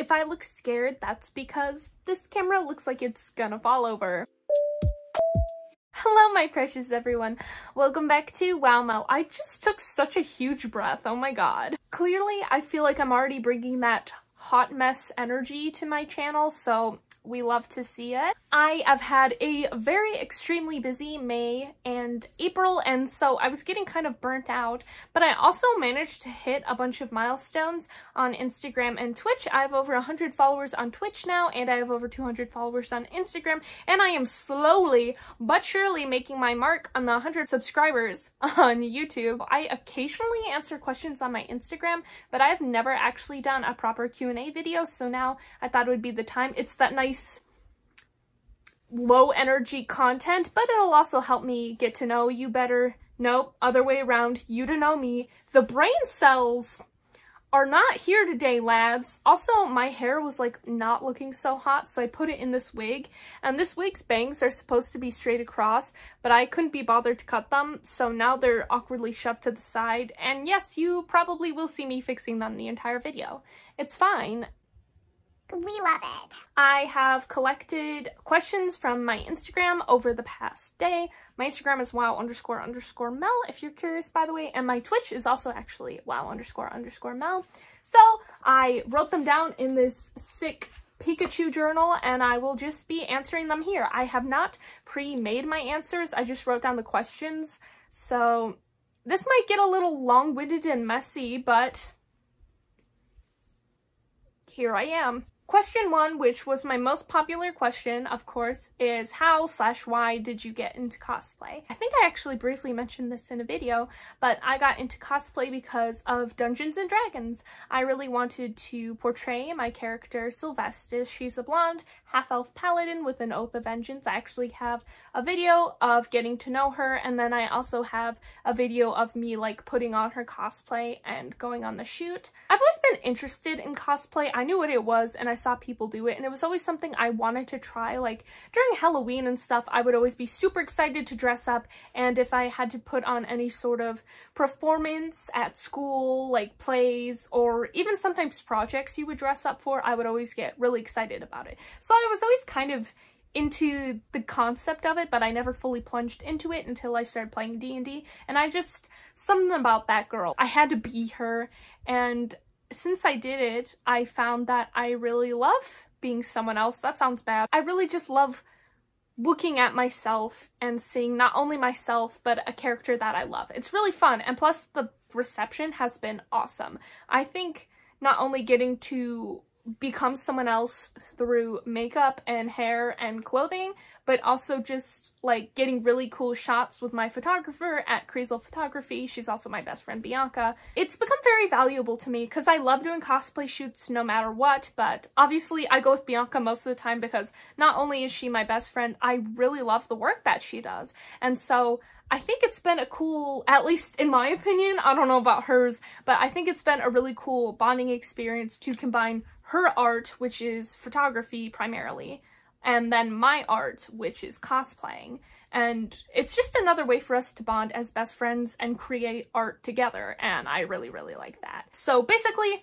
if I look scared, that's because this camera looks like it's gonna fall over. Hello, my precious everyone. Welcome back to Wow Mel. I just took such a huge breath. Oh my god. Clearly, I feel like I'm already bringing that hot mess energy to my channel, so we love to see it. I have had a very extremely busy May and April, and so I was getting kind of burnt out, but I also managed to hit a bunch of milestones on Instagram and Twitch. I have over 100 followers on Twitch now, and I have over 200 followers on Instagram, and I am slowly but surely making my mark on the 100 subscribers on YouTube. I occasionally answer questions on my Instagram, but I have never actually done a proper Q&A video, so now I thought it would be the time. It's that nice low energy content, but it'll also help me get to know you better. Nope, other way around, you to know me. The brain cells are not here today, lads. Also, my hair was like not looking so hot, so I put it in this wig, and this wig's bangs are supposed to be straight across, but I couldn't be bothered to cut them, so now they're awkwardly shoved to the side, and yes, you probably will see me fixing them the entire video. It's fine. We love it. I have collected questions from my Instagram over the past day. My Instagram is wow__mel if you're curious, by the way, and my Twitch is also actually wow__mel. So I wrote them down in this sick Pikachu journal, and I will just be answering them here. I have not pre-made my answers, I just wrote down the questions, so this might get a little long-winded and messy, but here I am. Question 1, which was my most popular question, of course, is how/why did you get into cosplay? I think I actually briefly mentioned this in a video, but I got into cosplay because of Dungeons & Dragons. I really wanted to portray my character Silvestus. She's a blonde, half-elf paladin with an oath of vengeance. I actually have a video of getting to know her, and then I also have a video of me like putting on her cosplay and going on the shoot. I've always been interested in cosplay. I knew what it was, and I saw people do it, and it was always something I wanted to try. Like during Halloween and stuff, I would always be super excited to dress up, and if I had to put on any sort of performance at school, like plays or even sometimes projects you would dress up for, I would always get really excited about it. So I was always kind of into the concept of it, but I never fully plunged into it until I started playing D&D, and I just, something about that girl, I had to be her, and since I did it, I found that I really love being someone else. That sounds bad. I really just love looking at myself and seeing not only myself, but a character that I love. It's really fun, and plus the reception has been awesome. I think not only getting to become someone else through makeup and hair and clothing, but also just like getting really cool shots with my photographer at Crazel Photography. She's also my best friend Bianca. It's become very valuable to me because I love doing cosplay shoots no matter what, but obviously I go with Bianca most of the time because not only is she my best friend, I really love the work that she does. And so I think it's been a cool, at least in my opinion, I don't know about hers, but I think it's been a really cool bonding experience to combine her art, which is photography primarily, and then my art, which is cosplaying. And it's just another way for us to bond as best friends and create art together, and I really, really like that. So basically,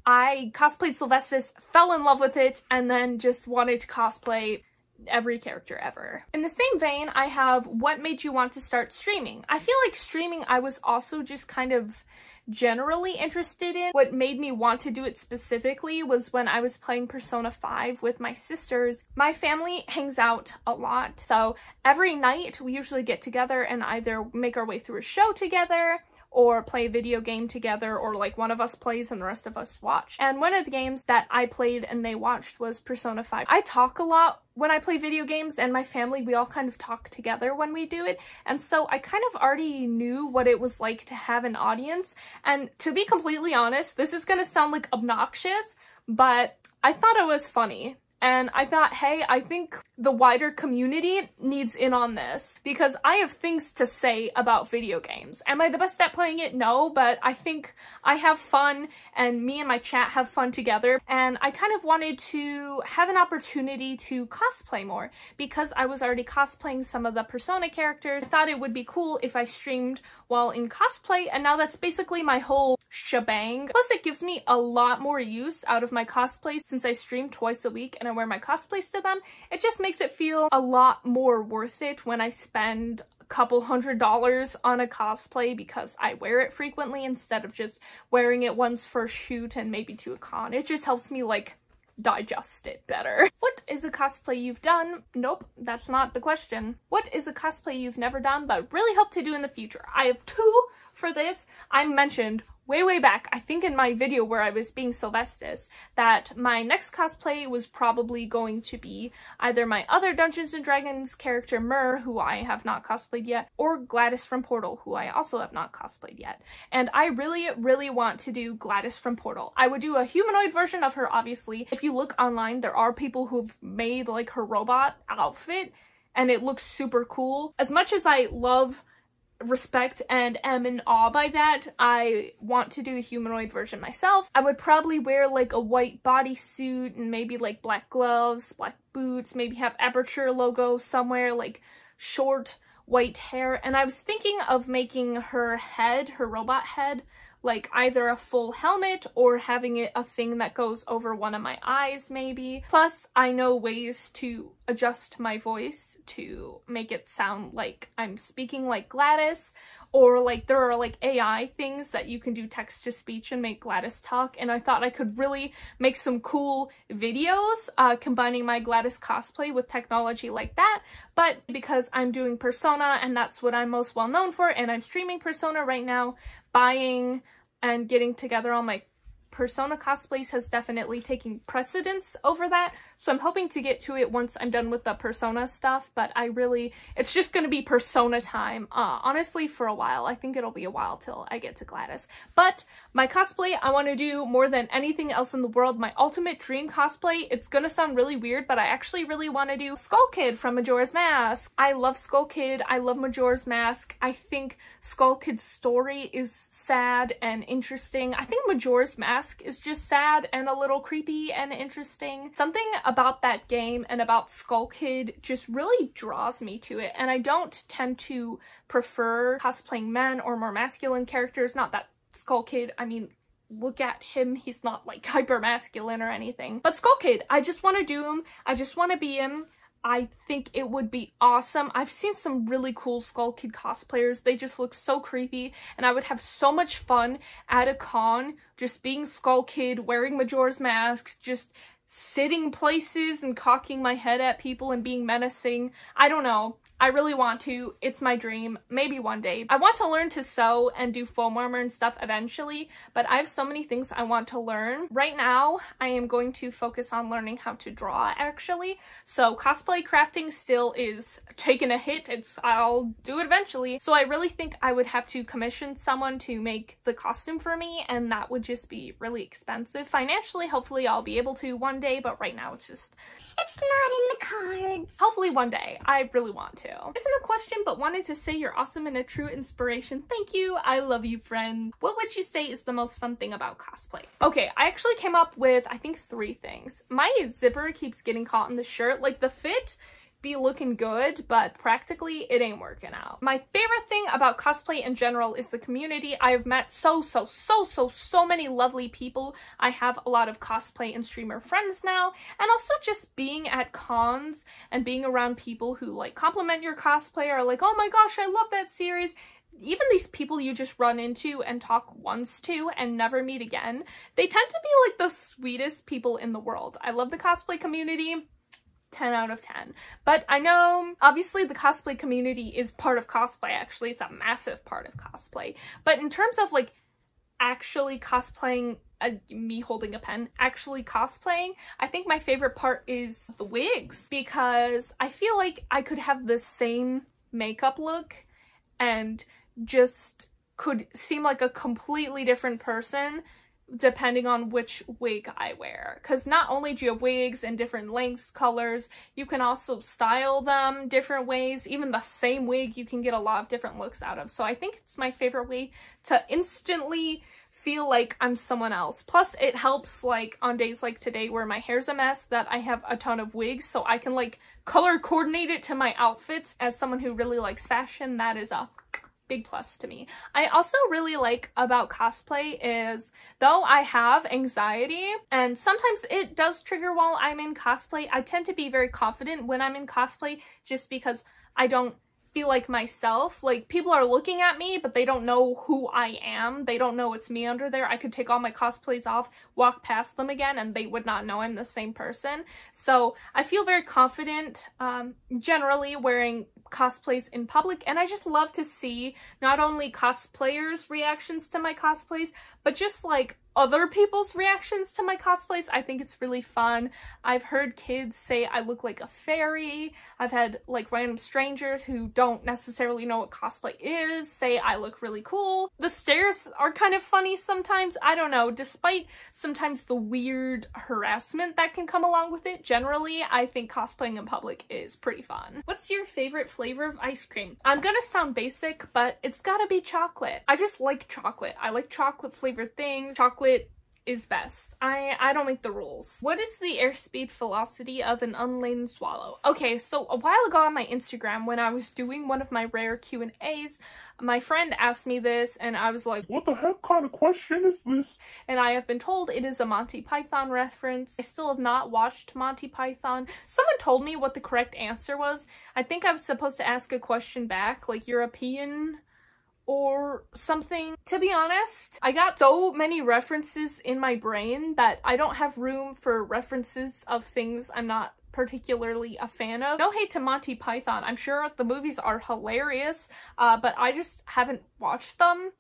I cosplayed Silvestus, fell in love with it, and then just wanted to cosplay every character ever. In the same vein, I have what made you want to start streaming? I feel like streaming I was also just kind of generally interested in. What made me want to do it specifically was when I was playing Persona 5 with my sisters. My family hangs out a lot, so every night we usually get together and either make our way through a show together or play a video game together, or like one of us plays and the rest of us watch. And one of the games that I played and they watched was Persona 5. I talk a lot when I play video games, and my family, we all kind of talk together when we do it, and so I kind of already knew what it was like to have an audience. And to be completely honest, this is gonna sound like obnoxious, but I thought it was funny. And I thought, hey, I think the wider community needs in on this because I have things to say about video games. Am I the best at playing it? No, but I think I have fun and me and my chat have fun together. And I kind of wanted to have an opportunity to cosplay more because I was already cosplaying some of the Persona characters. I thought it would be cool if I streamed while in cosplay, and now that's basically my whole shebang. Plus it gives me a lot more use out of my cosplays since I stream twice a week and I wear my cosplays to them. It just makes it feel a lot more worth it when I spend a couple $100s on a cosplay because I wear it frequently instead of just wearing it once for a shoot and maybe to a con. It just helps me like digest it better. What is a cosplay you've done? Nope, that's not the question. What is a cosplay you've never done but really hope to do in the future? I have two for this. I mentioned way back, I think in my video where I was being Silvestus, that my next cosplay was probably going to be either my other Dungeons & Dragons character Myr, who I have not cosplayed yet, or Gladys from Portal, who I also have not cosplayed yet. And I really want to do Gladys from Portal. I would do a humanoid version of her, obviously. If you look online, there are people who've made like her robot outfit, and it looks super cool. As much as I love, respect, and am in awe by that, I want to do a humanoid version myself. I would probably wear like a white bodysuit and maybe like black gloves, black boots, maybe have Aperture logo somewhere, like short white hair. And I was thinking of making her head, her robot head, like either a full helmet or having it a thing that goes over one of my eyes maybe. Plus, I know ways to adjust my voice to make it sound like I'm speaking like Gladys, or like there are like AI things that you can do text to speech and make Gladys talk, and I thought I could really make some cool videos combining my Gladys cosplay with technology like that. But because I'm doing Persona and that's what I'm most well known for, and I'm streaming Persona right now, buying and getting together all my Persona cosplays has definitely taken precedence over that, so I'm hoping to get to it once I'm done with the Persona stuff, but it's just gonna be Persona time, honestly, for a while. I think it'll be a while till I get to Gladys. But my cosplay I want to do more than anything else in the world, my ultimate dream cosplay, it's gonna sound really weird, but I actually really want to do Skull Kid from Majora's Mask. I love Skull Kid, I love Majora's Mask. I think Skull Kid's story is sad and interesting. I think Majora's Mask is just sad and a little creepy and interesting. Something about that game and about Skull Kid just really draws me to it, and I don't tend to prefer cosplaying men or more masculine characters. Not that Skull Kid, I mean, look at him, he's not like hyper masculine or anything. But Skull Kid, I just want to do him, I just want to be him. I think it would be awesome. I've seen some really cool Skull Kid cosplayers. They just look so creepy, and I would have so much fun at a con just being Skull Kid, wearing Majora's Mask, just sitting places and cocking my head at people and being menacing. I don't know. I really want to. It's my dream. Maybe one day. I want to learn to sew and do foam armor and stuff eventually, but I have so many things I want to learn. Right now, I am going to focus on learning how to draw, actually. So cosplay crafting still is taking a hit. I'll do it eventually. So I really think I would have to commission someone to make the costume for me, and that would just be really expensive. Financially, hopefully I'll be able to one day, but right now it's not in the cards. Hopefully one day. I really want to. Isn't a question, but wanted to say you're awesome and a true inspiration. Thank you. I love you, friend. What would you say is the most fun thing about cosplay? Okay, I actually came up with, I think, 3 things. My zipper keeps getting caught in the shirt. Like, the fit be looking good, but practically it ain't working out. My favorite thing about cosplay in general is the community. I have met so many lovely people. I have a lot of cosplay and streamer friends now, and also just being at cons and being around people who like compliment your cosplay or like, oh my gosh, I love that series. Even these people you just run into and talk once to and never meet again, they tend to be like the sweetest people in the world. I love the cosplay community. 10 out of 10. But I know, obviously, the cosplay community is part of cosplay, actually. It's a massive part of cosplay. But in terms of, like, actually cosplaying, me holding a pen, actually cosplaying, I think my favorite part is the wigs, because I feel like I could have the same makeup look and just could seem like a completely different person depending on which wig I wear, because not only do you have wigs in different lengths, colors, you can also style them different ways. Even the same wig you can get a lot of different looks out of. So I think it's my favorite way to instantly feel like I'm someone else. Plus it helps like on days like today where my hair's a mess that I have a ton of wigs, so I can like color coordinate it to my outfits. As someone who really likes fashion, that is a big plus to me. I also really like about cosplay is, though I have anxiety and sometimes it does trigger while I'm in cosplay, I tend to be very confident when I'm in cosplay just because I don't feel like myself. Like, people are looking at me, but they don't know who I am. They don't know it's me under there. I could take all my cosplays off, walk past them again, and they would not know I'm the same person. So I feel very confident generally wearing cosplays in public, and I just love to see not only cosplayers' reactions to my cosplays, but just like other people's reactions to my cosplays. I think it's really fun. I've heard kids say I look like a fairy. I've had like random strangers who don't necessarily know what cosplay is say I look really cool. The stares are kind of funny sometimes. I don't know, despite sometimes the weird harassment that can come along with it, generally I think cosplaying in public is pretty fun. What's your favorite flavor of ice cream? I'm gonna sound basic, but it's gotta be chocolate. I just like chocolate. I like chocolate flavored things. Chocolate is best. I don't make the rules. What is the airspeed velocity of an unladen swallow? Okay, so a while ago on my Instagram, when I was doing one of my rare Q&As, my friend asked me this and I was like, what the heck kind of question is this? And I have been told it is a Monty Python reference. I still have not watched Monty Python. Someone told me what the correct answer was. I think I was supposed to ask a question back, like European or something. To be honest, I got so many references in my brain that I don't have room for references of things I'm not particularly a fan of. No hate to Monty Python. I'm sure the movies are hilarious, but I just haven't watched them.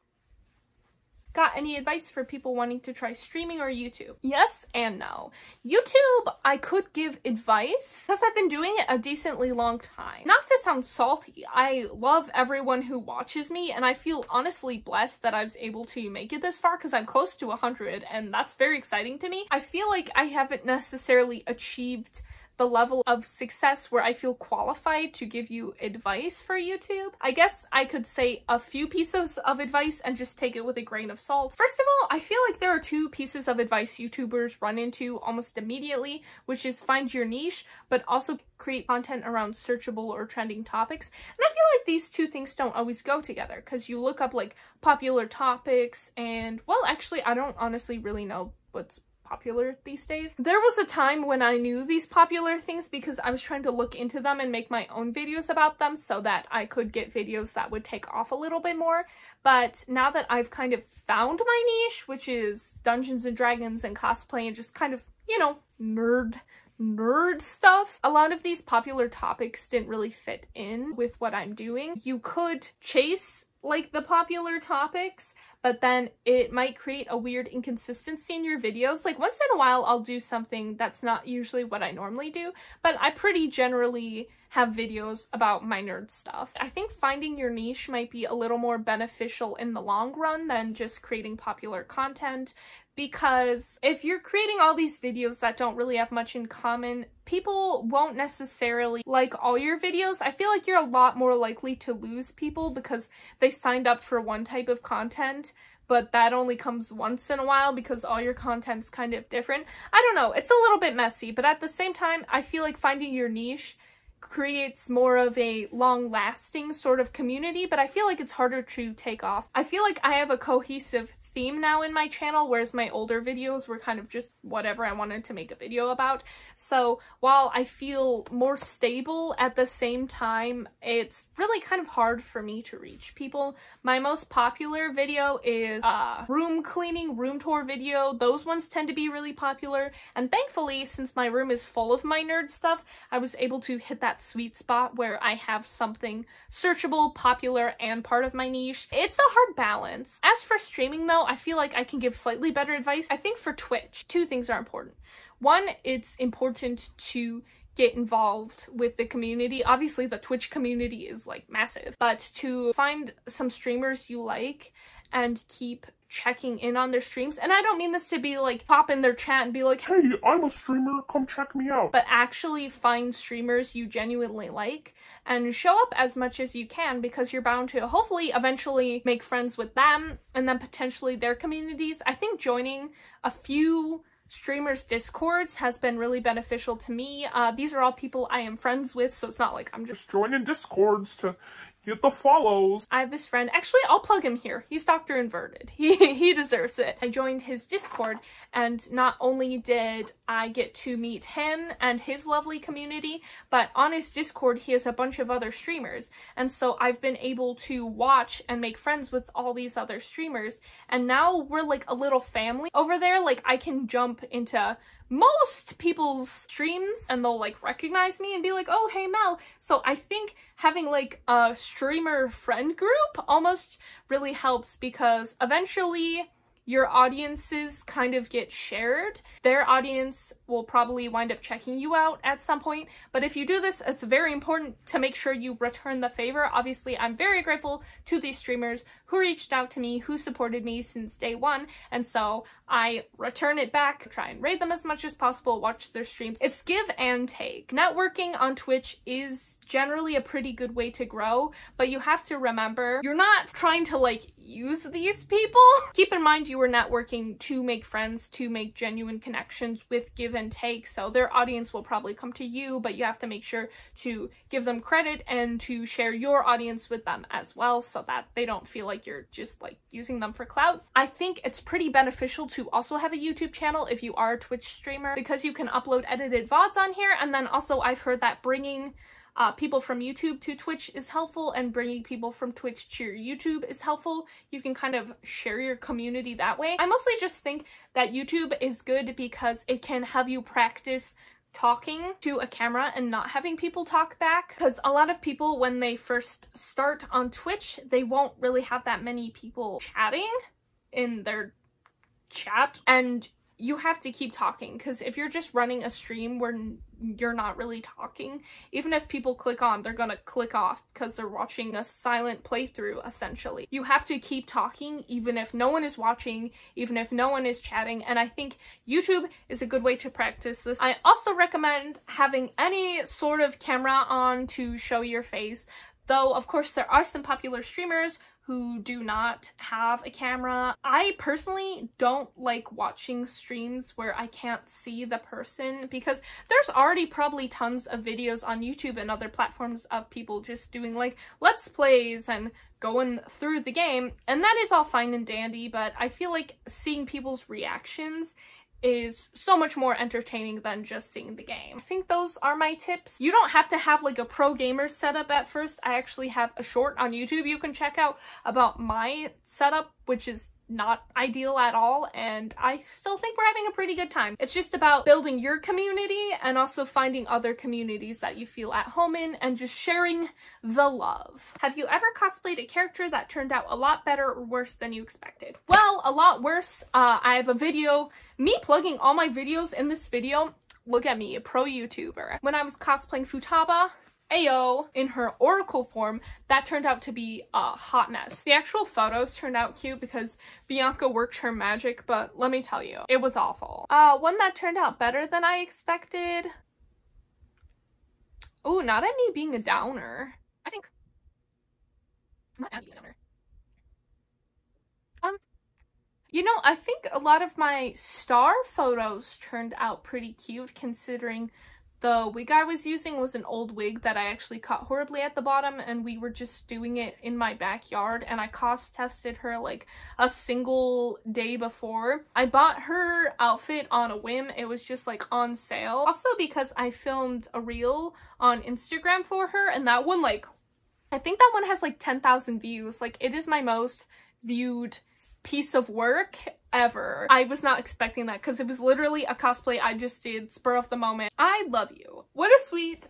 Got any advice for people wanting to try streaming or YouTube? Yes and no. YouTube, I could give advice because I've been doing it a decently long time. Not to sound salty, I love everyone who watches me and I feel honestly blessed that I was able to make it this far because I'm close to 100 and that's very exciting to me. I feel like I haven't necessarily achieved the level of success where I feel qualified to give you advice for YouTube. I guess I could say a few pieces of advice and just take it with a grain of salt. First of all, I feel like there are two pieces of advice YouTubers run into almost immediately, which is find your niche, but also create content around searchable or trending topics. And I feel like these two things don't always go together because you look up like popular topics and, well, actually, I don't honestly really know what's popular these days. There was a time when I knew these popular things because I was trying to look into them and make my own videos about them so that I could get videos that would take off a little bit more. But now that I've kind of found my niche, which is Dungeons and Dragons and cosplay and just kind of, you know, nerd stuff, a lot of these popular topics didn't really fit in with what I'm doing. You could chase like the popular topics, but then it might create a weird inconsistency in your videos. Like once in a while I'll do something that's not usually what I normally do, but I pretty generally have videos about my nerd stuff. I think finding your niche might be a little more beneficial in the long run than just creating popular content, because if you're creating all these videos that don't really have much in common, people won't necessarily like all your videos. I feel like you're a lot more likely to lose people because they signed up for one type of content, but that only comes once in a while because all your content's kind of different. I don't know, it's a little bit messy, but at the same time, I feel like finding your niche creates more of a long-lasting sort of community, but I feel like it's harder to take off. I feel like I have a cohesive theme now in my channel, whereas my older videos were kind of just whatever I wanted to make a video about. So while I feel more stable, at the same time, it's really kind of hard for me to reach people. My most popular video is room cleaning, room tour video. Those ones tend to be really popular, and thankfully, since my room is full of my nerd stuff, I was able to hit that sweet spot where I have something searchable, popular, and part of my niche. It's a hard balance. As for streaming though, I feel like I can give slightly better advice. I think for Twitch, two things are important. One, it's important to get involved with the community. Obviously, the Twitch community is like massive, but to find some streamers you like and keep checking in on their streams. And I don't mean this to be like pop in their chat and be like, hey, I'm a streamer, come check me out. But actually find streamers you genuinely like and show up as much as you can, because you're bound to hopefully eventually make friends with them and then potentially their communities. I think joining a few streamers' discords has been really beneficial to me. These are all people I am friends with, so it's not like I'm just joining discords to get the follows. I have this friend, actually I'll plug him here, he's Dr. Inverted. He deserves it. I joined his Discord, and not only did I get to meet him and his lovely community, but on his Discord he has a bunch of other streamers, and so I've been able to watch and make friends with all these other streamers, and now we're like a little family over there. Like, I can jump into most people's streams and they'll like recognize me and be like, oh, hey Mel. So I think having like a streamer friend group almost really helps, because eventually your audiences kind of get shared. Their audience will probably wind up checking you out at some point, but if you do this, it's very important to make sure you return the favor. Obviously, I'm very grateful to these streamers who reached out to me, who supported me since day one, and so I return it back, try and raid them as much as possible, watch their streams. It's give and take. Networking on Twitch is generally a pretty good way to grow, but you have to remember, you're not trying to like use these people. Keep in mind you are networking to make friends, to make genuine connections with give and take, so their audience will probably come to you, but you have to make sure to give them credit and to share your audience with them as well, so that they don't feel like you're just like using them for clout. I think it's pretty beneficial to also have a YouTube channel if you are a Twitch streamer, because you can upload edited VODs on here, and then also I've heard that bringing people from YouTube to Twitch is helpful, and bringing people from Twitch to your YouTube is helpful. You can kind of share your community that way. I mostly just think that YouTube is good because it can have you practice talking to a camera and not having people talk back, because a lot of people, when they first start on Twitch, they won't really have that many people chatting in their chat, and you have to keep talking, because if you're just running a stream where you're not really talking, even if people click on, they're gonna click off because they're watching a silent playthrough, essentially. You have to keep talking even if no one is watching, even if no one is chatting, and I think YouTube is a good way to practice this. I also recommend having any sort of camera on to show your face, though of course there are some popular streamers who do not have a camera. I personally don't like watching streams where I can't see the person, because there's already probably tons of videos on YouTube and other platforms of people just doing like Let's Plays and going through the game, and that is all fine and dandy, but I feel like seeing people's reactions is so much more entertaining than just seeing the game. I think those are my tips. You don't have to have like a pro gamer setup at first. I actually have a short on YouTube you can check out about my setup, which is not ideal at all, and I still think we're having a pretty good time. It's just about building your community and also finding other communities that you feel at home in and just sharing the love. Have you ever cosplayed a character that turned out a lot better or worse than you expected? Well, a lot worse. I have a video, me plugging all my videos in this video. Look at me, a pro YouTuber. When I was cosplaying Futaba Ayo in her Oracle form, that turned out to be a hot mess. The actual photos turned out cute because Bianca worked her magic, but let me tell you, it was awful. One that turned out better than I expected. Oh, not at me being a downer. I think not at me being a downer. You know, I think a lot of my star photos turned out pretty cute, considering the wig I was using was an old wig that I actually cut horribly at the bottom, and we were just doing it in my backyard, and I cost tested her like a single day before. I bought her outfit on a whim. It was just like on sale. Also because I filmed a reel on Instagram for her, and that one, like, I think that one has like 10,000 views. Like, it is my most viewed piece of work ever. I was not expecting that because it was literally a cosplay I just did spur of the moment. I love you. What a sweet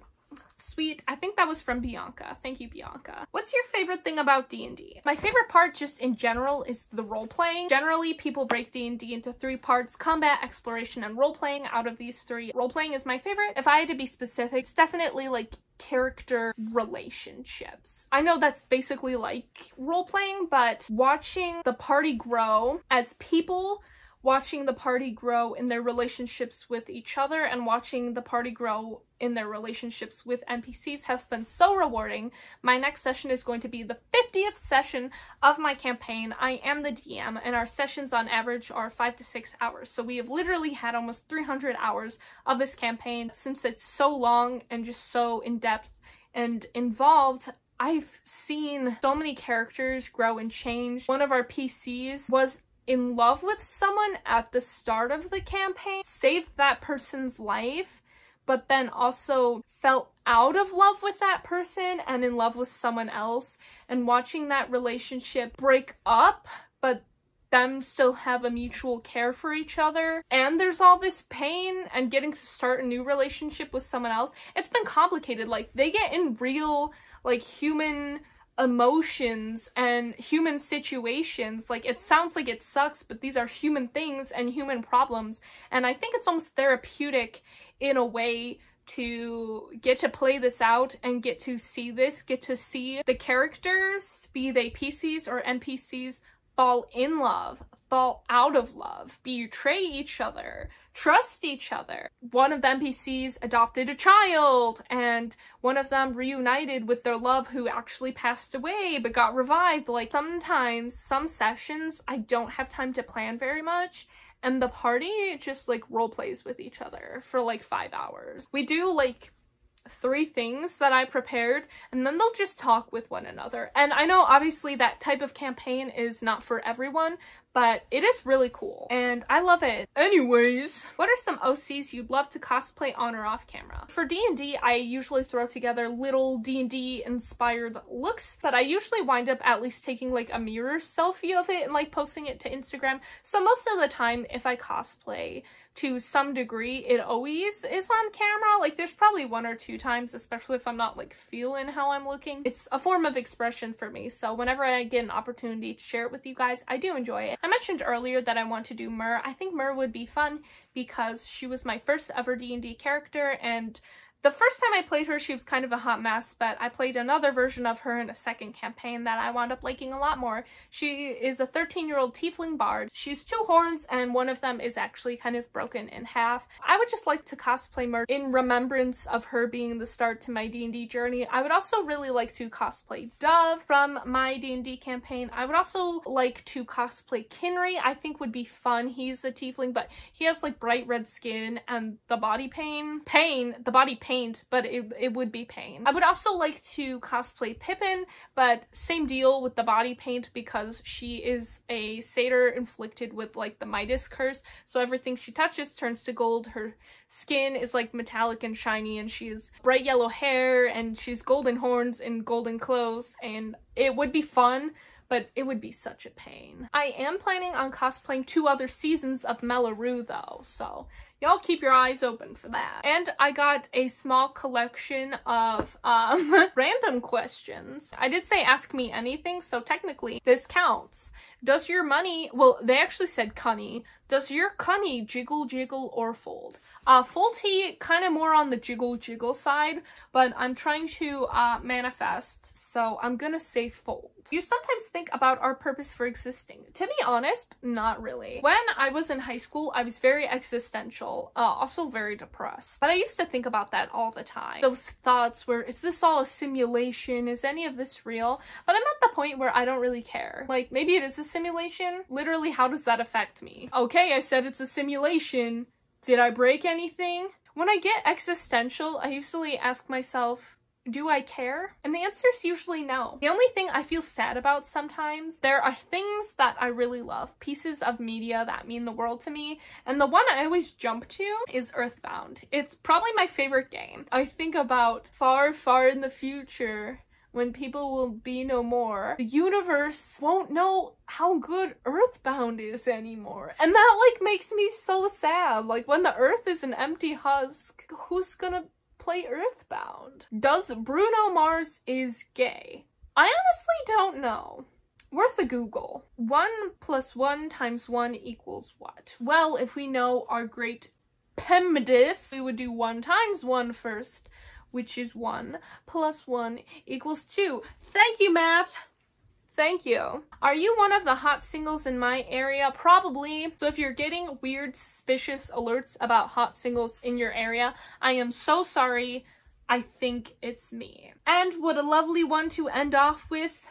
sweet. I think that was from Bianca. Thank you, Bianca. What's your favorite thing about D&D? My favorite part just in general is the role-playing. Generally, people break D&D into 3 parts: combat, exploration, and role-playing. Out of these 3, role-playing is my favorite. If I had to be specific, it's definitely like character relationships. I know that's basically like role-playing, but watching the party grow as people, watching the party grow in their relationships with each other, and watching the party grow in their relationships with NPCs has been so rewarding. My next session is going to be the 50th session of my campaign. I am the DM, and our sessions on average are 5 to 6 hours. So we have literally had almost 300 hours of this campaign. Since it's so long and just so in-depth and involved, I've seen so many characters grow and change. One of our PCs was in love with someone at the start of the campaign, saved that person's life, but then also fell out of love with that person and in love with someone else, and watching that relationship break up, but them still have a mutual care for each other, and there's all this pain and getting to start a new relationship with someone else. It's been complicated. Like, they get in real, like, human emotions and human situations. Like, it sounds like it sucks, but these are human things and human problems, and I think it's almost therapeutic in a way to get to play this out and get to see the characters, be they PCs or NPCs, fall in love, fall out of love, betray each other, trust each other. One of the NPCs adopted a child, and one of them reunited with their love who actually passed away but got revived. Like, sometimes, some sessions, I don't have time to plan very much, and the party just like role plays with each other for like 5 hours. We do like 3 things that I prepared, and then they'll just talk with one another. And I know obviously that type of campaign is not for everyone, but it is really cool and I love it. Anyways, what are some OCs you'd love to cosplay on or off camera? For D&D, I usually throw together little D&D inspired looks, but I usually wind up at least taking like a mirror selfie of it and like posting it to Instagram. So most of the time, if I cosplay, to some degree, it always is on camera. Like, there's probably 1 or 2 times, especially if I'm not like feeling how I'm looking. It's a form of expression for me, so whenever I get an opportunity to share it with you guys, I do enjoy it. I mentioned earlier that I want to do Mer. I think Mer would be fun because she was my first ever D&D character, and the first time I played her, she was kind of a hot mess, but I played another version of her in a second campaign that I wound up liking a lot more. She is a 13-year-old tiefling bard. She's 2 horns, and one of them is actually kind of broken in half. I would just like to cosplay Mer in remembrance of her being the start to my D&D journey. I would also really like to cosplay Dove from my D&D campaign. I would also like to cosplay Kinry. I think would be fun. He's a tiefling, but he has like bright red skin and the body paint, but it would be pain. I would also like to cosplay Pippin, but same deal with the body paint because she is a satyr inflicted with like the Midas curse, so everything she touches turns to gold. Her skin is like metallic and shiny, and she has bright yellow hair, and she's golden horns and golden clothes, and it would be fun, but it would be such a pain. I am planning on cosplaying 2 other seasons of Mellaroo though, so y'all keep your eyes open for that. And I got a small collection of random questions. I did say ask me anything, so technically this counts. Does your money, well, they actually said cunny. Does your cunny jiggle, jiggle, or fold? Folty, kind of more on the jiggle, jiggle side, but I'm trying to manifest, so I'm gonna say fold. Do you sometimes think about our purpose for existing? To be honest, not really. When I was in high school, I was very existential, also very depressed. But I used to think about that all the time. Those thoughts were, is this all a simulation? Is any of this real? But I'm at the point where I don't really care. Like, maybe it is a simulation. Literally, how does that affect me? Okay, I said it's a simulation. Did I break anything? When I get existential, I usually ask myself, do I care? And the answer is usually no. The only thing I feel sad about sometimes, there are things that I really love, pieces of media that mean the world to me, and the one I always jump to is Earthbound. It's probably my favorite game. I think about far, far in the future, when people will be no more, the universe won't know how good Earthbound is anymore. And that like makes me so sad. Like, when the earth is an empty husk, who's gonna play Earthbound? Does Bruno Mars is gay? I honestly don't know. Worth a Google. 1 + 1 × 1 = what? Well, if we know our great PEMDAS, we would do 1 × 1 first, which is 1 + 1 = 2. Thank you, math! Thank you. Are you one of the hot singles in my area? Probably. So if you're getting weird, suspicious alerts about hot singles in your area, I am so sorry. I think it's me. And what a lovely one to end off with.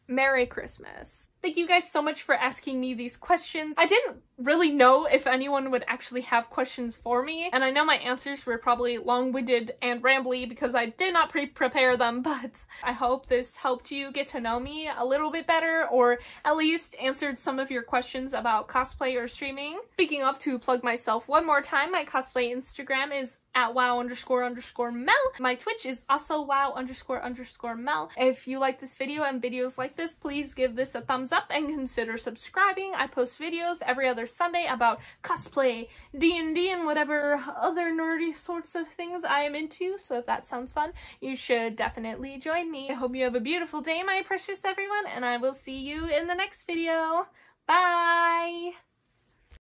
Merry Christmas. Thank you guys so much for asking me these questions. I didn't really know if anyone would actually have questions for me, and I know my answers were probably long-winded and rambly because I did not prepare them, but I hope this helped you get to know me a little bit better, or at least answered some of your questions about cosplay or streaming. Speaking of, to plug myself one more time, my cosplay Instagram is @wow__mel. My Twitch is also wow__mel. If you like this video and videos like this, please give this a thumbs up and consider subscribing. I post videos every other Sunday about cosplay, D&D, and whatever other nerdy sorts of things I am into, so if that sounds fun, you should definitely join me. I hope you have a beautiful day, my precious everyone, and I will see you in the next video. Bye!